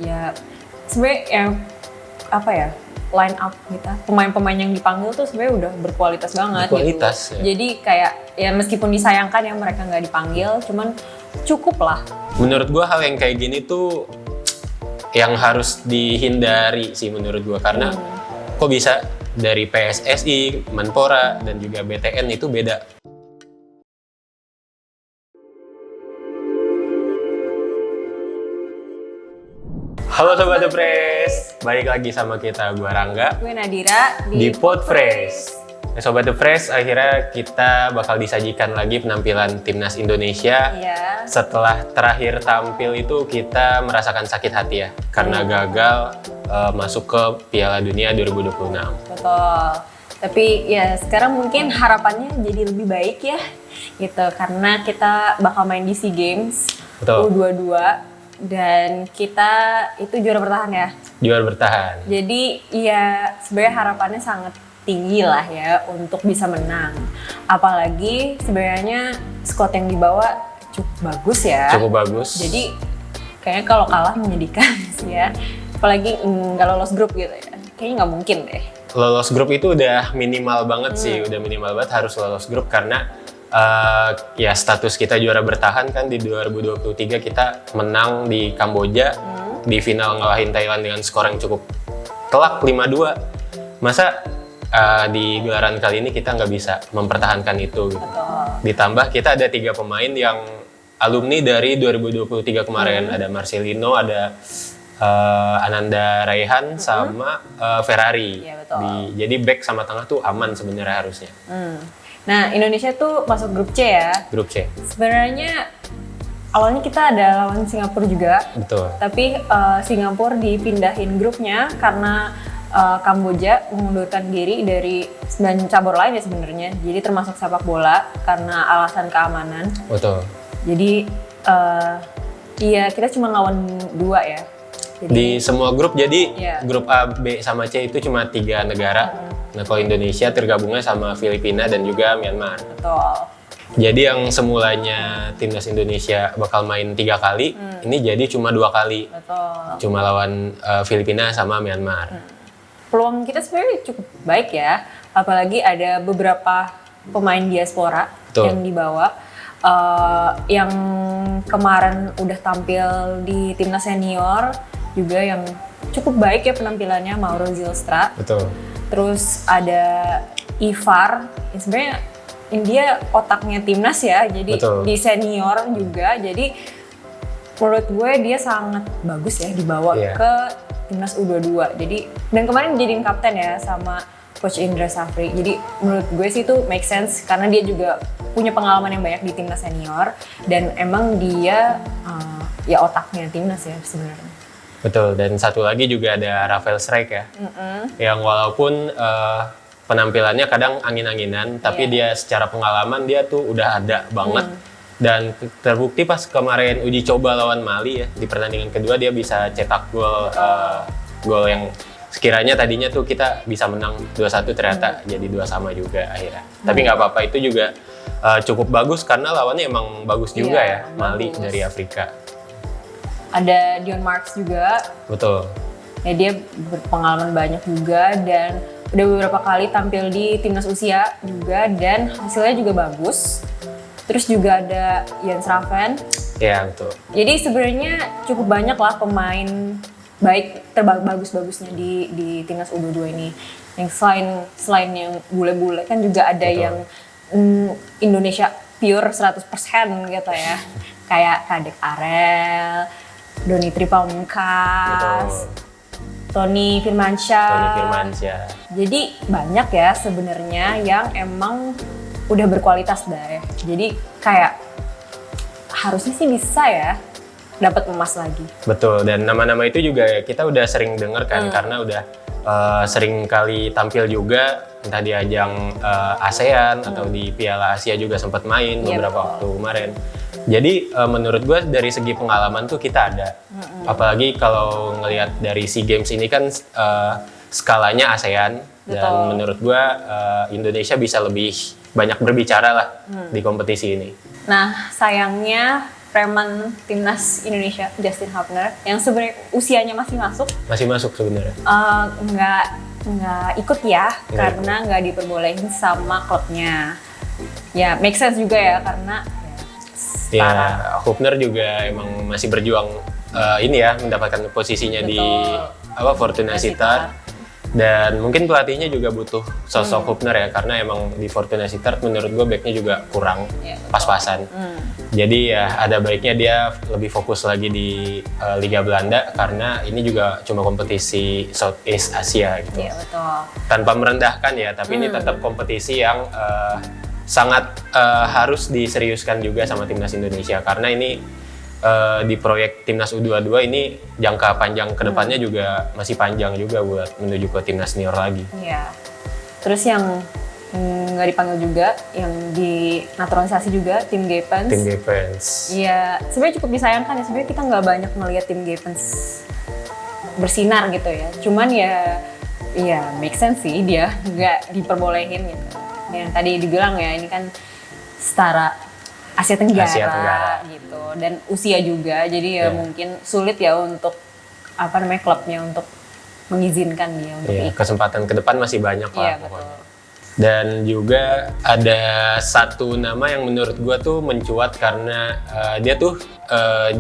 ya sebenarnya ya apa ya, line up gitu, pemain-pemain yang dipanggil tuh sebenarnya udah berkualitas banget Berkualitas, gitu. ya. Jadi kayak ya meskipun disayangkan ya mereka nggak dipanggil, cuman cukup lah. Menurut gue hal yang kayak gini tuh yang harus dihindari sih menurut gue, karena kok bisa dari PSSI, Menpora, dan juga BTN itu beda. Halo Sobat The Press, balik lagi sama kita, gue Rangga Gue Nadira di Podfresh. Sobat The Press, akhirnya kita bakal disajikan lagi penampilan Timnas Indonesia. Iya. Setelah terakhir tampil itu kita merasakan sakit hati ya, karena gagal masuk ke Piala Dunia 2026. Betul. Tapi ya sekarang mungkin harapannya jadi lebih baik ya, gitu. Karena kita bakal main di SEA Games Betul. U22 dan kita itu juara bertahan ya. Juara bertahan. Jadi ya sebenarnya harapannya sangat tinggi lah ya untuk bisa menang. Apalagi sebenarnya squad yang dibawa cukup bagus ya. Cukup bagus. Jadi kayaknya kalau kalah menyedihkan sih ya. Apalagi nggak lolos grup gitu ya. Kayaknya nggak mungkin deh. Lolos grup itu udah minimal banget sih, udah minimal banget harus lolos grup karena ya status kita juara bertahan kan di 2023 kita menang di Kamboja di final ngalahin Thailand dengan skor yang cukup telak 5-2. Masa di gelaran kali ini kita nggak bisa mempertahankan itu gitu. Ditambah kita ada 3 pemain yang alumni dari 2023 kemarin, ada Marcelino, ada Ananda Raihan sama Ferrari. Iya, betul. Jadi back sama tengah tuh aman sebenarnya harusnya. Nah, Indonesia tuh masuk grup C ya. Grup C. Sebenarnya awalnya kita ada lawan Singapura juga. Betul. Tapi Singapura dipindahin grupnya karena Kamboja mengundurkan diri dari 9 cabur lain ya sebenarnya. Jadi termasuk sepak bola karena alasan keamanan. Betul. Jadi iya kita cuma lawan 2 ya. Jadi, Di semua grup, jadi Iya. grup A, B, sama C itu cuma 3 negara. Nah kalau Indonesia tergabungnya sama Filipina dan juga Myanmar. betul. Jadi yang semulanya Timnas Indonesia bakal main 3 kali, ini jadi cuma 2 kali. Betul. Cuma lawan Filipina sama Myanmar. Peluang kita sebenarnya cukup baik ya. Apalagi ada beberapa pemain diaspora Betul. yang dibawa. Yang kemarin udah tampil di timnas senior juga yang cukup baik ya penampilannya, Mauro Zylstra. Betul. Terus ada Ivar, yang sebenarnya dia otaknya timnas ya, jadi Betul. di senior juga. Jadi menurut gue dia sangat bagus ya dibawa Iya. ke timnas U22. Jadi dan kemarin jadiin kapten ya sama Coach Indra Safri. Jadi menurut gue sih itu make sense karena dia juga punya pengalaman yang banyak di timnas senior dan emang dia ya otaknya timnas ya sebenarnya. Betul, dan satu lagi juga ada Rafael Strijk ya, yang walaupun penampilannya kadang angin-anginan, tapi dia secara pengalaman dia tuh udah ada banget. Dan terbukti pas kemarin uji coba lawan Mali ya, di pertandingan kedua dia bisa cetak gol yang sekiranya tadinya tuh kita bisa menang 2-1 ternyata jadi 2-2 juga akhirnya. Tapi nggak apa-apa, itu juga cukup bagus karena lawannya emang bagus juga ya, Mali bagus. dari Afrika. Ada Dion Marks juga. Betul. Ya dia berpengalaman banyak juga dan udah beberapa kali tampil di timnas usia juga dan hasilnya juga bagus. Terus juga ada Jens Raven. Ya betul. Jadi sebenarnya cukup banyak lah pemain baik bagus-bagusnya di timnas U22 ini. Yang selain yang bule-bule kan juga ada Betul. yang Indonesia pure 100% gitu ya. Kayak Kadek Arel, Donitri Pamungkas, Tony Firmansyah. Jadi banyak ya sebenarnya yang emang udah berkualitas dah ya. Jadi kayak harusnya sih bisa ya dapat emas lagi. Betul, dan nama-nama itu juga kita udah sering denger kan karena udah sering kali tampil juga entah di ajang ASEAN atau di Piala Asia juga sempat main beberapa waktu kemarin. Jadi menurut gue dari segi pengalaman tuh kita ada. Apalagi kalau ngelihat dari SEA Games ini kan skalanya ASEAN. Dan menurut gue Indonesia bisa lebih banyak berbicara lah di kompetisi ini. Nah sayangnya preman timnas Indonesia Justin Hubner yang sebenarnya usianya masih masuk. Masih masuk sebenarnya. Nggak ikut ya, karena nggak diperbolehin sama klubnya. Ya make sense juga ya, karena ya Hubner juga emang masih berjuang ini ya, mendapatkan posisinya di Fortuna Sittard. Dan mungkin pelatihnya juga butuh sosok Hubner ya, karena emang di Fortuna Sittard menurut gue backnya juga kurang pas-pasan. Jadi ya ada baiknya dia lebih fokus lagi di Liga Belanda, karena ini juga cuma kompetisi Southeast Asia gitu. Iya betul. Tanpa merendahkan ya, tapi ini tetap kompetisi yang sangat harus diseriuskan juga sama timnas Indonesia, karena ini di proyek timnas U22 ini jangka panjang kedepannya juga masih panjang juga buat menuju ke timnas senior lagi. Iya. Terus yang nggak dipanggil juga, yang di naturalisasi juga tim Gepens. Tim Gepens. Iya, sebenarnya cukup disayangkan ya, sebenarnya kita nggak banyak melihat tim Gepens bersinar gitu ya. Cuman ya make sense sih dia nggak diperbolehin gitu. Yang tadi dibilang ya, ini kan setara Asia Tenggara gitu, dan usia juga, jadi ya mungkin sulit ya untuk klubnya untuk mengizinkan dia untuk ikut. Kesempatan ke depan masih banyak lah pokoknya. Betul. Dan juga ada satu nama yang menurut gua tuh mencuat karena dia tuh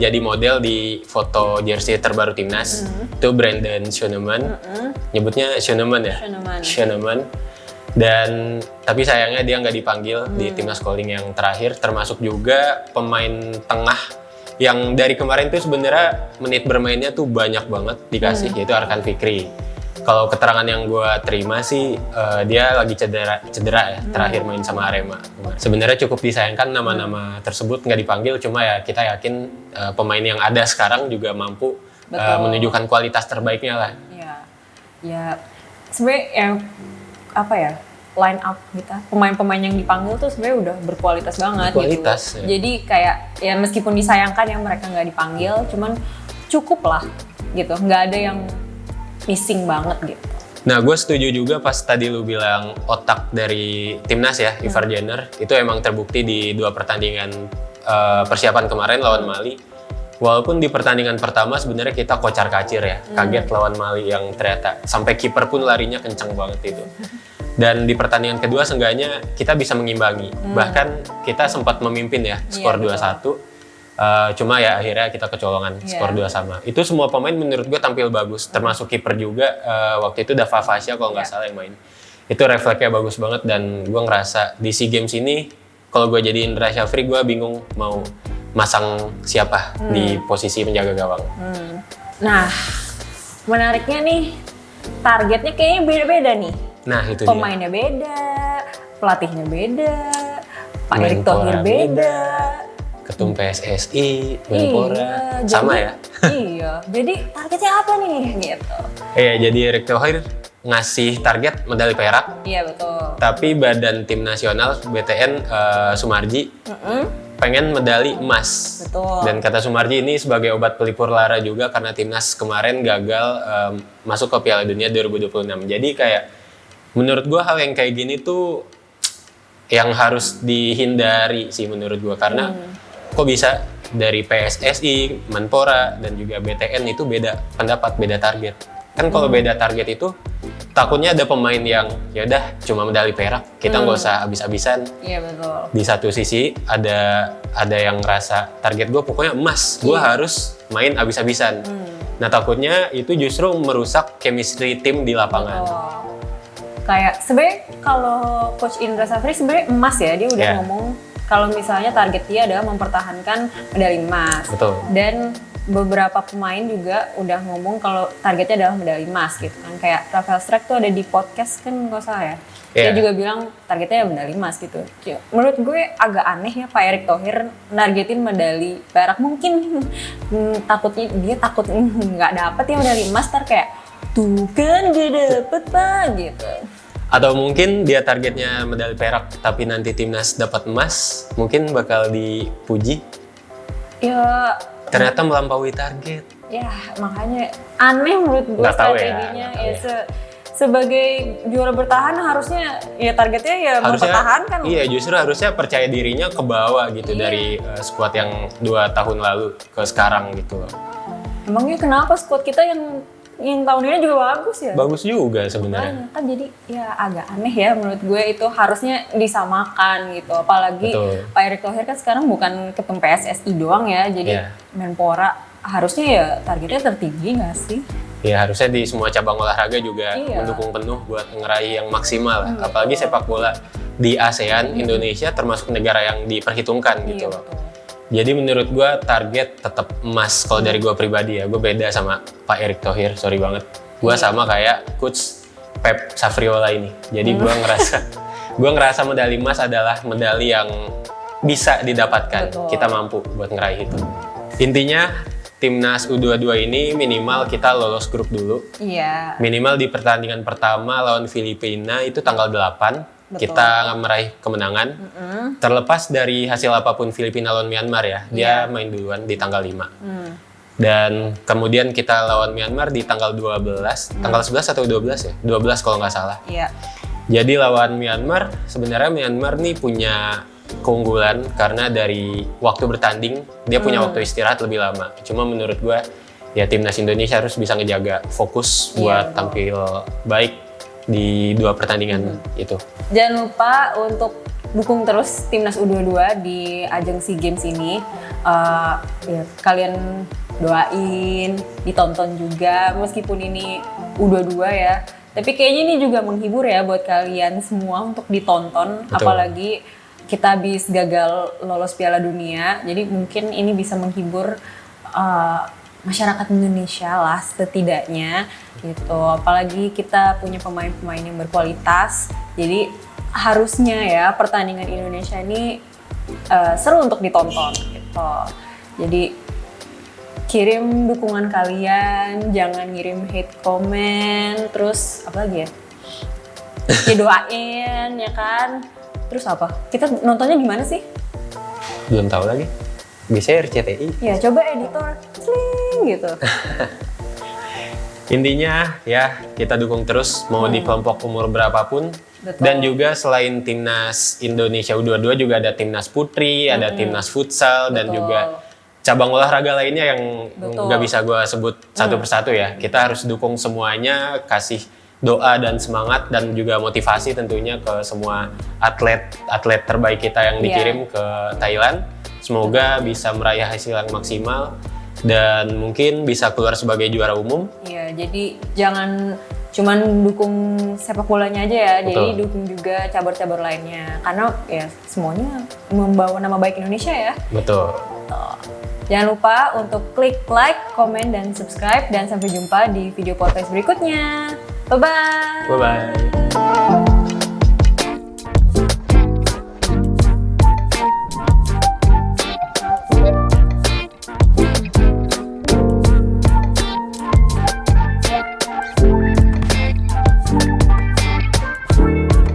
jadi model di foto jersey terbaru timnas. Itu Brandon Schoenemann. Nyebutnya Schoenemann ya? Schoenemann. Dan tapi sayangnya dia nggak dipanggil di timnas calling yang terakhir, termasuk juga pemain tengah yang dari kemarin tuh sebenarnya menit bermainnya tuh banyak banget dikasih, yaitu Arkan Fikri. Kalau keterangan yang gue terima sih dia lagi cedera ya, terakhir main sama Arema. Sebenarnya cukup disayangkan nama-nama tersebut nggak dipanggil, cuma ya kita yakin pemain yang ada sekarang juga mampu menunjukkan kualitas terbaiknya lah. Ya sebenarnya line up gitu, pemain-pemain yang dipanggil tuh sebenarnya udah berkualitas banget gitu. Ya. Jadi kayak ya meskipun disayangkan yang mereka nggak dipanggil, cuman cukup lah gitu, nggak ada yang missing banget gitu. Nah, gue setuju juga pas tadi lu bilang otak dari timnas ya, Ivar Jenner, itu emang terbukti di 2 pertandingan persiapan kemarin lawan Mali. Walaupun di pertandingan pertama sebenarnya kita kocar-kacir ya, kaget lawan Mali yang ternyata sampai kiper pun larinya kencang banget itu. Dan di pertandingan kedua seenggaknya kita bisa mengimbangi. Bahkan kita sempat memimpin ya, skor 2-1. Cuma ya akhirnya kita kecolongan skor 2-2. Itu semua pemain menurut gue tampil bagus, termasuk kiper juga. Waktu itu Dava Fasya kalau nggak salah yang main. Itu refleksnya bagus banget, dan gue ngerasa di SEA Games ini kalau gue jadi Indra Syafri, gue bingung mau masang siapa di posisi penjaga gawang. Nah, menariknya nih, targetnya kayaknya beda-beda nih. Nah, itu pemainnya dia. Beda, pelatihnya beda, Pak Erick Thohir beda. Ketum PSSI, Menpora, sama ya? Iya, jadi targetnya apa nih gitu? Iya, jadi Erick Thohir ngasih target medali perak. Iya, betul. Tapi badan tim nasional BTN Sumarji pengen medali emas. Betul. Dan kata Sumarji ini sebagai obat pelipur lara juga karena timnas kemarin gagal masuk ke Piala Dunia 2026. Jadi kayak menurut gue hal yang kayak gini tuh yang harus dihindari sih menurut gue, karena kok bisa dari PSSI, Menpora, dan juga BTN itu beda pendapat, beda target. Kan kalau beda target itu takutnya ada pemain yang ya udah cuma medali perak, kita nggak usah habis-habisan. Iya, betul. Di satu sisi ada yang ngerasa target gue pokoknya emas, gue harus main habis-habisan. Nah, takutnya itu justru merusak chemistry tim di lapangan. Kayak sebenarnya kalau Coach Indra Syafri sebenarnya emas ya, dia udah ngomong kalau misalnya target dia adalah mempertahankan medali emas. Betul. Dan beberapa pemain juga udah ngomong kalau targetnya adalah medali emas gitu kan. Kayak Rafael Strijk tuh ada di podcast kan, nggak salah ya. Dia juga bilang targetnya medali emas gitu. Menurut gue agak aneh ya Pak Erick Thohir nargetin medali perak. Mungkin takutnya dia takut nggak dapet ya medali emas, ntar kayak tuh kan gak dapet Pak gitu. Atau mungkin dia targetnya medali perak tapi nanti timnas dapat emas, mungkin bakal dipuji. Ya ternyata melampaui target. Ya makanya aneh menurut gue strateginya. Ya sebagai juara bertahan harusnya ya targetnya ya mempertahankan. Iya, justru harusnya percaya dirinya ke bawah gitu dari squad yang 2 tahun lalu ke sekarang gitu loh. Emangnya kenapa squad kita yang tahun ini juga bagus ya? Bagus juga sebenarnya. Kan jadi ya agak aneh ya menurut gue, itu harusnya disamakan gitu. Apalagi Betul. Pak Erick Thohir kan sekarang bukan ketum PSSI doang ya, jadi Menpora harusnya ya targetnya tertinggi nggak sih? Ya harusnya di semua cabang olahraga juga Iya. mendukung penuh buat ngeraih yang maksimal. Apalagi sepak bola di ASEAN, Indonesia termasuk negara yang diperhitungkan gitu loh. Betul. Jadi menurut gua target tetap emas kalau dari gua pribadi ya. Gua beda sama Pak Erick Thohir, sorry banget. Gua sama kayak Coach Pep Savriola ini. Jadi gua ngerasa medali emas adalah medali yang bisa didapatkan. Betul. Kita mampu buat ngeraih itu. Intinya Timnas U22 ini minimal kita lolos grup dulu. Iya. Minimal di pertandingan pertama lawan Filipina itu tanggal 8. Betul. Kita meraih kemenangan. Terlepas dari hasil apapun Filipina lawan Myanmar ya, dia main duluan di tanggal 5. Dan kemudian kita lawan Myanmar di tanggal 12, tanggal 11 atau 12 ya? 12 kalau nggak salah. Iya. Jadi lawan Myanmar, sebenarnya Myanmar nih punya keunggulan karena dari waktu bertanding, dia punya waktu istirahat lebih lama. Cuma menurut gue, ya timnas Indonesia harus bisa ngejaga fokus buat tampil baik di 2 pertandingan itu. Jangan lupa untuk dukung terus Timnas U22 di ajang SEA Games ini. Ya, kalian doain, ditonton juga meskipun ini U22 ya. Tapi kayaknya ini juga menghibur ya buat kalian semua untuk ditonton. Betul. Apalagi kita habis gagal lolos Piala Dunia. Jadi mungkin ini bisa menghibur masyarakat Indonesia lah setidaknya gitu. Apalagi kita punya pemain-pemain yang berkualitas. Jadi harusnya ya pertandingan Indonesia ini seru untuk ditonton gitu. Jadi kirim dukungan kalian, jangan ngirim hate comment, terus apa lagi ya? Ya doain ya kan. Terus apa? Kita nontonnya gimana sih? Belum tahu lagi. Biasanya RCTI. Ya coba editor, sling gitu. Intinya ya kita dukung terus mau di kelompok umur berapapun. Betul. Dan juga selain timnas Indonesia U22 juga ada timnas putri, ada timnas futsal dan juga cabang olahraga lainnya yang nggak bisa gue sebut satu persatu ya. Kita harus dukung semuanya, kasih doa dan semangat dan juga motivasi tentunya ke semua atlet terbaik kita yang dikirim ke Thailand. Semoga bisa meraih hasil yang maksimal dan mungkin bisa keluar sebagai juara umum. Iya, jadi jangan cuman dukung sepak bolanya aja ya, Betul. jadi dukung juga cabur-cabur lainnya. Karena ya semuanya membawa nama baik Indonesia ya. Betul. Jangan lupa untuk klik like, komen, dan subscribe. Dan sampai jumpa di video podcast berikutnya. Bye-bye! Bye-bye.